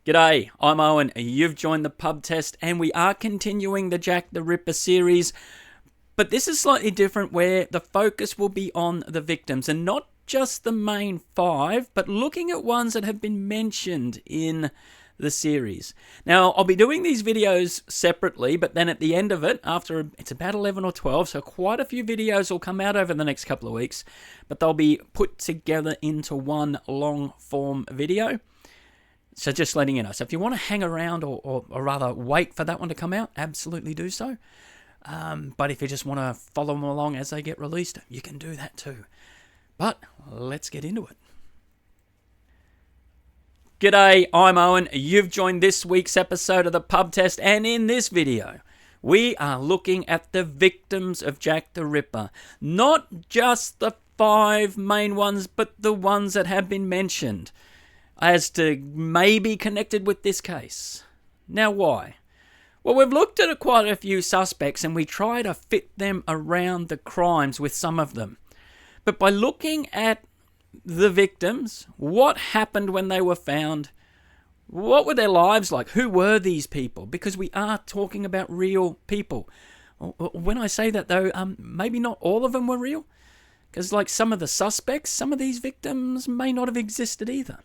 G'day, I'm Owen. You've joined the pub test, and we are continuing the Jack the Ripper series. But this is slightly different, where the focus will be on the victims, and not just the main five, but looking at ones that have been mentioned in the series. Now, I'll be doing these videos separately, but then at the end of it, after it's about 11 or 12, so quite a few videos will come out over the next couple of weeks, but they'll be put together into one long form video. So just letting you know. So if you want to hang around or rather wait for that one to come out, absolutely do so. But if you just want to follow them along as they get released, you can do that too. But let's get into it. G'day, I'm Owen. You've joined this week's episode of the Pub Test, and in this video, we are looking at the victims of Jack the Ripper. Not just the 5 main ones, but the ones that have been mentioned as to maybe connected with this case. Now, why? Well, we've looked at quite a few suspects, and we try to fit them around the crimes with some of them. But by looking at the victims, what happened when they were found, what were their lives like, who were these people? Because we are talking about real people. When I say that, though, maybe not all of them were real. Because like some of the suspects, some of these victims may not have existed either.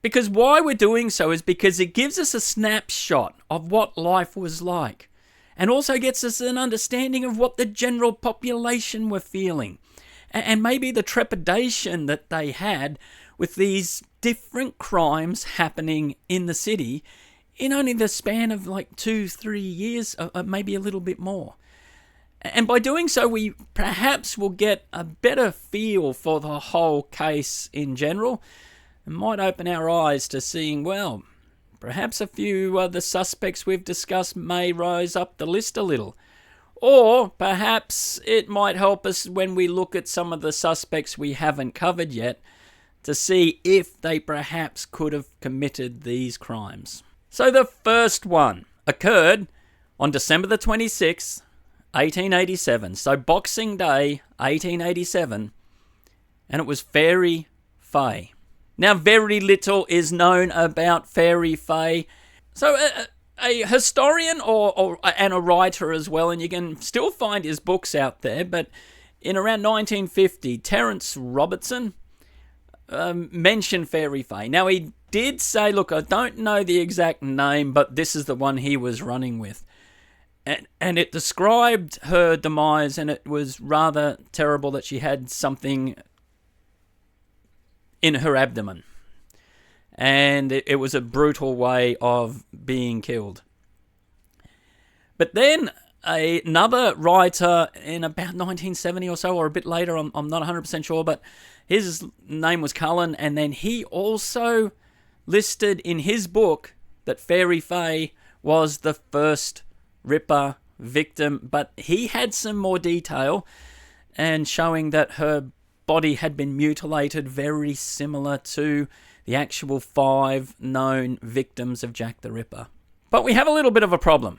Because why we're doing so is because it gives us a snapshot of what life was like, and also gets us an understanding of what the general population were feeling, and maybe the trepidation that they had with these different crimes happening in the city in only the span of like 2-3 years, maybe a little bit more. And by doing so, we perhaps will get a better feel for the whole case in general. It might open our eyes to seeing, well, perhaps a few of the suspects we've discussed may rise up the list a little. Or perhaps it might help us when we look at some of the suspects we haven't covered yet to see if they perhaps could have committed these crimes. So the first one occurred on December the 26th, 1887. So Boxing Day, 1887. And it was Fairy Fay. Now, very little is known about Fairy Fay. So, a historian and a writer as well, and you can still find his books out there, but in around 1950, Terence Robertson mentioned Fairy Fay. Now, he did say, look, I don't know the exact name, but this is the one he was running with. And it described her demise, and it was rather terrible that she had something in her abdomen. And it was a brutal way of being killed. But then another writer in about 1970 or so, or a bit later, I'm not 100% sure, but his name was Cullen, and then he also listed in his book that Fairy Fay was the first Ripper victim, but he had some more detail and showing that her body had been mutilated, very similar to the actual 5 known victims of Jack the Ripper. But we have a little bit of a problem.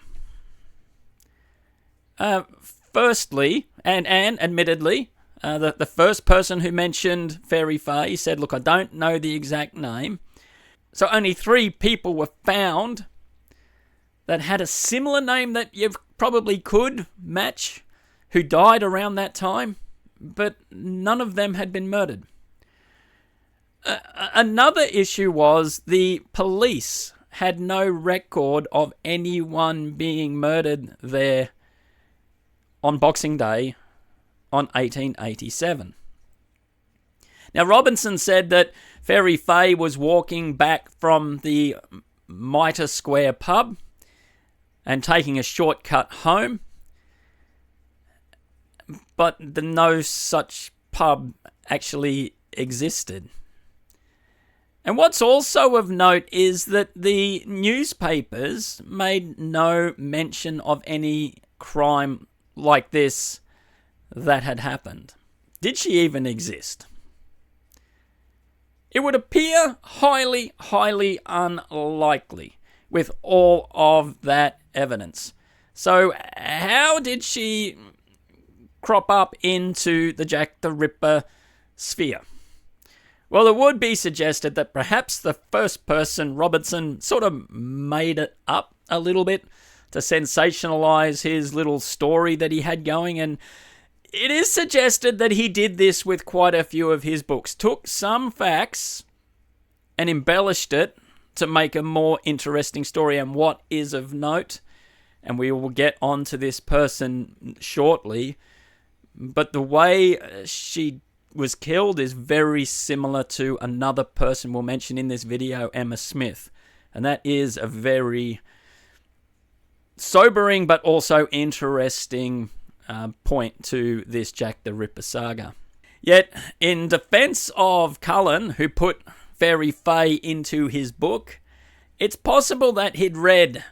Firstly, and admittedly, the first person who mentioned Fairy Fay said, look, I don't know the exact name. So only 3 people were found that had a similar name that you probably could match, who died around that time. But none of them had been murdered. Another issue was the police had no record of anyone being murdered there on Boxing Day on 1887. Now, Robinson said that Fairy Fay was walking back from the Mitre Square pub and taking a shortcut home, but no such pub actually existed. And what's also of note is that the newspapers made no mention of any crime like this that had happened. Did she even exist? It would appear highly, highly unlikely with all of that evidence. So how did she crop up into the Jack the Ripper sphere? Well, it would be suggested that perhaps the first person, Robertson, sort of made it up a little bit to sensationalize his little story that he had going, and it is suggested that he did this with quite a few of his books. Took some facts and embellished it to make a more interesting story. And what is of note, and we will get on to this person shortly, but the way she was killed is very similar to another person we'll mention in this video, Emma Smith. And that is a very sobering but also interesting point to this Jack the Ripper saga. Yet, in defense of Cullen, who put Fairy Fay into his book, it's possible that he'd read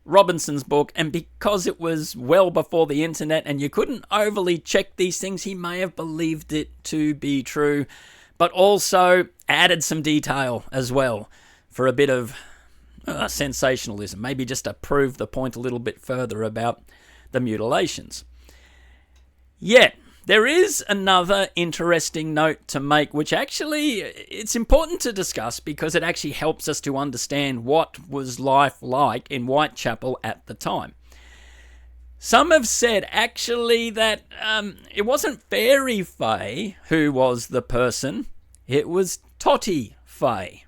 Robinson's book, and because it was well before the internet and you couldn't overly check these things, he may have believed it to be true, but also added some detail as well for a bit of sensationalism, maybe just to prove the point a little bit further about the mutilations. Yet, there is another interesting note to make, which actually it's important to discuss because it actually helps us to understand what was life like in Whitechapel at the time. Some have said actually that it wasn't Fairy Fay who was the person, it was Toddy Fay.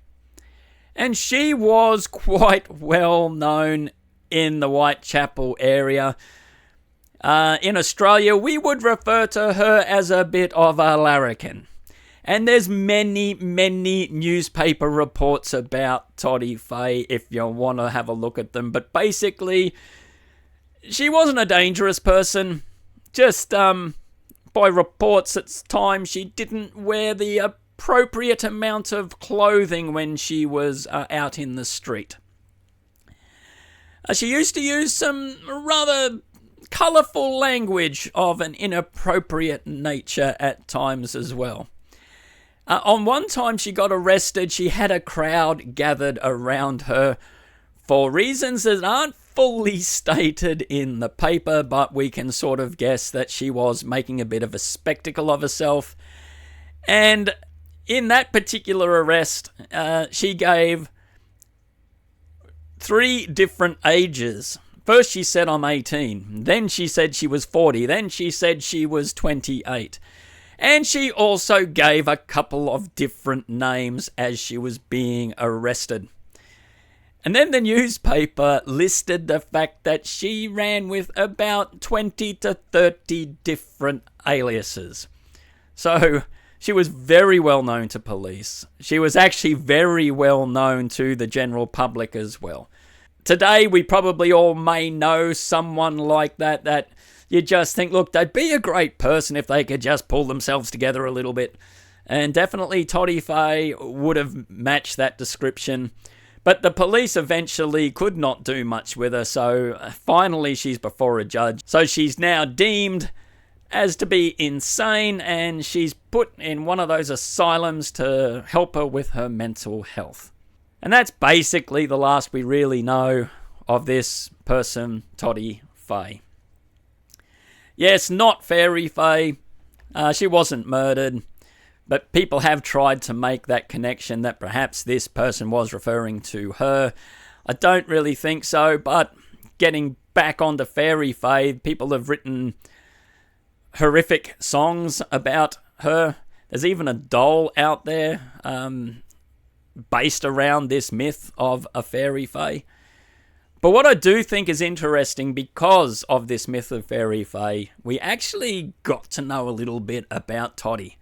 And she was quite well known in the Whitechapel area. In Australia, we would refer to her as a bit of a larrikin. And there's many newspaper reports about Toddy Fay if you want to have a look at them. But basically, she wasn't a dangerous person. Just by reports at times, she didn't wear the appropriate amount of clothing when she was out in the street. She used to use some rather colourful language of an inappropriate nature at times as well. On one time she got arrested, she had a crowd gathered around her for reasons that aren't fully stated in the paper, but we can sort of guess that she was making a bit of a spectacle of herself. And in that particular arrest, she gave 3 different ages. First she said, I'm 18. Then she said she was 40. Then she said she was 28. And she also gave a couple of different names as she was being arrested. And then the newspaper listed the fact that she ran with about 20 to 30 different aliases. So she was very well known to police. She was actually very well known to the general public as well. Today, we probably all may know someone like that you just think, look, they'd be a great person if they could just pull themselves together a little bit. And definitely Toddy Fay would have matched that description. But the police eventually could not do much with her, so finally she's before a judge. So she's now deemed as to be insane, and she's put in one of those asylums to help her with her mental health. And that's basically the last we really know of this person, Toddy Fay. Yes, not Fairy Fay. She wasn't murdered. But people have tried to make that connection that perhaps this person was referring to her. I don't really think so, but getting back onto Fairy Fay, people have written horrific songs about her. There's even a doll out there based around this myth of a Fairy Fay. But what I do think is interesting, because of this myth of Fairy Fay, we actually got to know a little bit about Toddy.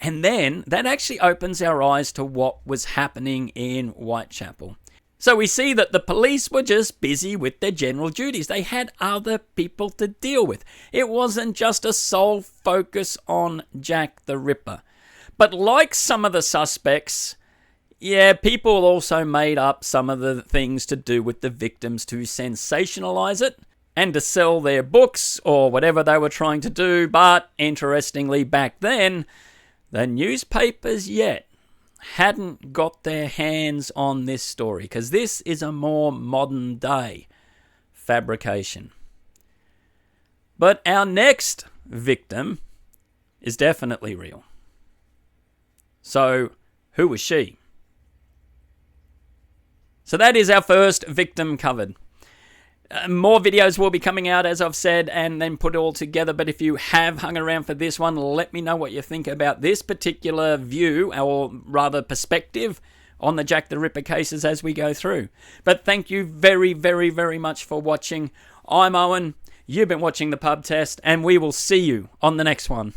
And then that actually opens our eyes to what was happening in Whitechapel. So we see that the police were just busy with their general duties. They had other people to deal with. It wasn't just a sole focus on Jack the Ripper. But like some of the suspects, yeah, people also made up some of the things to do with the victims to sensationalize it and to sell their books or whatever they were trying to do. But interestingly, back then, the newspapers yet hadn't got their hands on this story, because this is a more modern day fabrication. But our next victim is definitely real. So, Who was she? So that is our first victim covered. More videos will be coming out, as I've said, and then put it all together. But if you have hung around for this one, let me know what you think about this particular view, or rather perspective, on the Jack the Ripper cases as we go through. But thank you very, very, very much for watching. I'm Owen. You've been watching The Pub Test, and we will see you on the next one.